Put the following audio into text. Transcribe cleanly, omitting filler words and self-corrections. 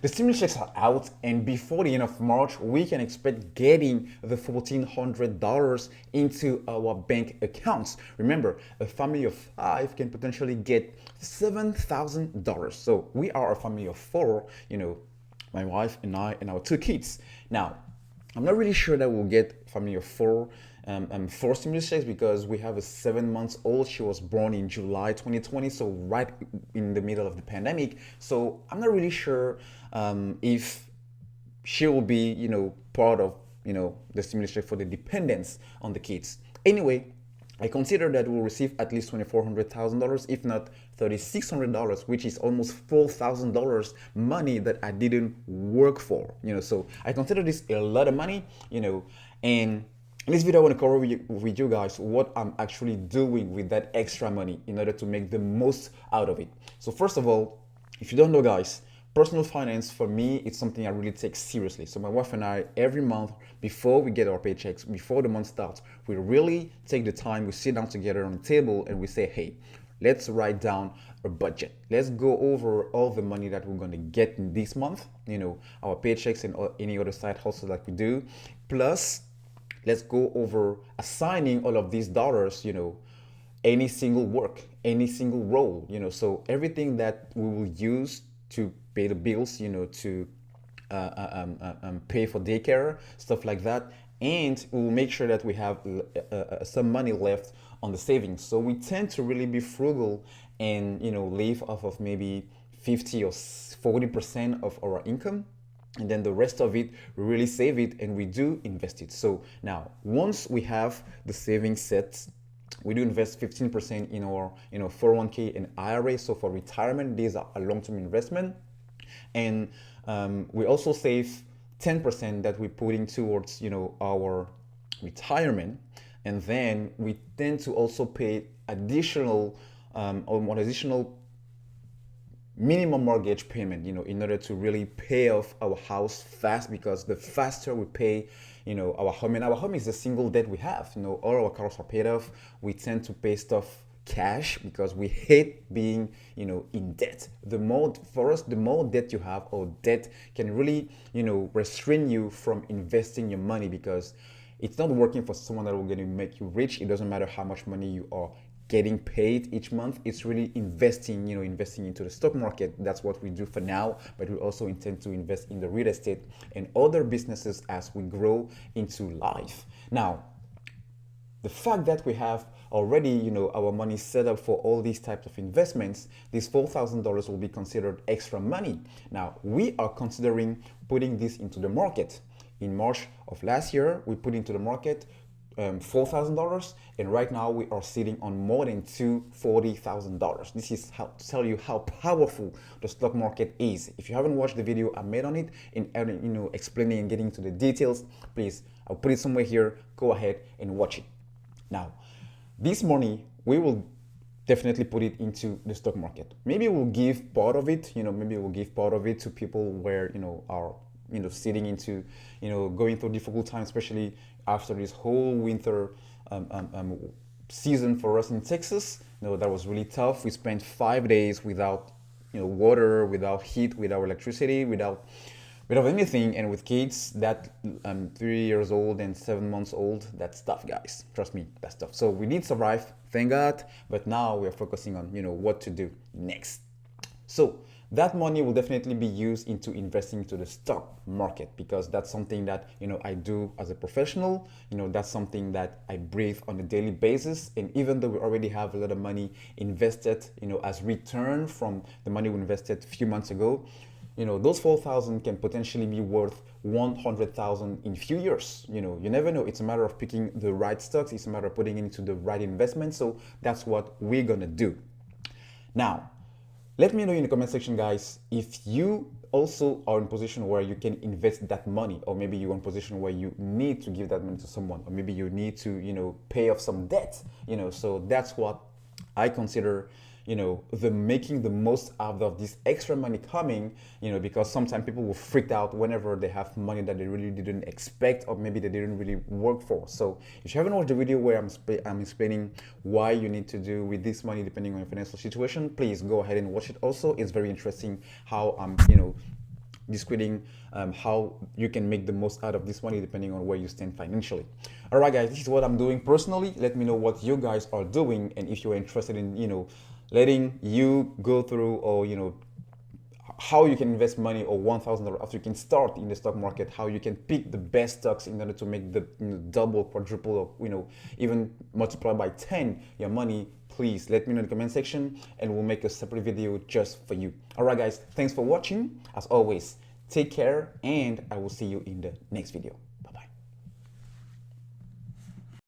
The stimulus checks are out, and before the end of March, we can expect getting the $1,400 into our bank accounts. Remember, a family of five can potentially get $7,000. So we are a family of four, my wife and I and our two kids. Now, I'm not really sure that we'll get family of four stimulus checks because we have a 7 months old. She was born in July 2020, so right in the middle of the pandemic. So I'm not really sure if she will be, part of, the stimulus check for the dependents on the kids. Anyway, I consider that we'll receive at least $2,400, if not $3,600, which is almost $4,000 money that I didn't work for. So I consider this a lot of money. And in this video, I want to cover with you guys what I'm actually doing with that extra money in order to make the most out of it. So first of all, if you don't know, guys, personal finance for me, it's something I really take seriously. So my wife and I, every month before we get our paychecks, before the month starts, we really take the time, we sit down together on the table and we say, hey, let's write down a budget. Let's go over all the money that we're going to get in this month, our paychecks and any other side hustle that we do. Plus, let's go over assigning all of these dollars, any single work, any single role, so everything that we will use to pay the bills, to pay for daycare, stuff like that. And we will make sure that we have some money left on the savings. So we tend to really be frugal and, live off of maybe 50 or 40% of our income, and then the rest of it we really save it and we do invest it. So now once we have the savings set, we do invest 15% in our 401k and IRA. So for retirement, these are a long-term investment. And we also save 10% that we put in towards our retirement. And then we tend to also pay additional or additional minimum mortgage payment, in order to really pay off our house fast, because the faster we pay, our home, and our home is a single debt we have, all our cars are paid off. We tend to pay stuff cash because we hate being, in debt. The more, for us, the more debt you have, or debt can really, restrain you from investing your money, because it's not working for someone that will going to make you rich. It doesn't matter how much money you are getting paid each month. It's really investing, investing into the stock market. That's what we do for now, but we also intend to invest in the real estate and other businesses as we grow into life. Now, the fact that we have already, our money set up for all these types of investments, this $4,000 will be considered extra money. Now, we are considering putting this into the market. In March of last year, we put into the market $4,000, and right now we are sitting on more than $240,000. This is how to tell you how powerful the stock market is. If you haven't watched the video I made on it, in explaining and getting to the details, please, I'll put it somewhere here. Go ahead and watch it. Now, this money we will definitely put it into the stock market. Maybe we'll give part of it, to people where are sitting into, going through difficult times, especially after this whole winter season for us in Texas. That was really tough. We spent 5 days without, water, without heat, without electricity, without anything, and with kids that 3 years old and 7 months old. That's tough, guys. Trust me, that's tough. So we did survive, thank God. But now we are focusing on, what to do next. So that money will definitely be used into investing into the stock market, because that's something that I do as a professional. That's something that I breathe on a daily basis. And even though we already have a lot of money invested, as return from the money we invested a few months ago, those 4,000 can potentially be worth 100,000 in a few years. You never know. It's a matter of picking the right stocks. It's a matter of putting it into the right investment. So that's what we're gonna do. Now, let me know in the comment section, guys, if you also are in a position where you can invest that money, or maybe you're in a position where you need to give that money to someone, or maybe you need to, pay off some debt, so that's what I consider, the making the most out of this extra money coming, because sometimes people will freak out whenever they have money that they really didn't expect, or maybe they didn't really work for. So if you haven't watched the video where I'm explaining why you need to do with this money depending on your financial situation, please go ahead and watch it also. It's very interesting how I'm, discussing how you can make the most out of this money depending on where you stand financially. All right, guys, this is what I'm doing personally. Let me know what you guys are doing, and if you're interested in, letting you go through, or how you can invest money, or $1,000 after you can start in the stock market, how you can pick the best stocks in order to make the double, quadruple, or even multiply by 10 your money. Please let me know in the comment section, and we'll make a separate video just for you. All right, guys, thanks for watching. As always, take care, and I will see you in the next video.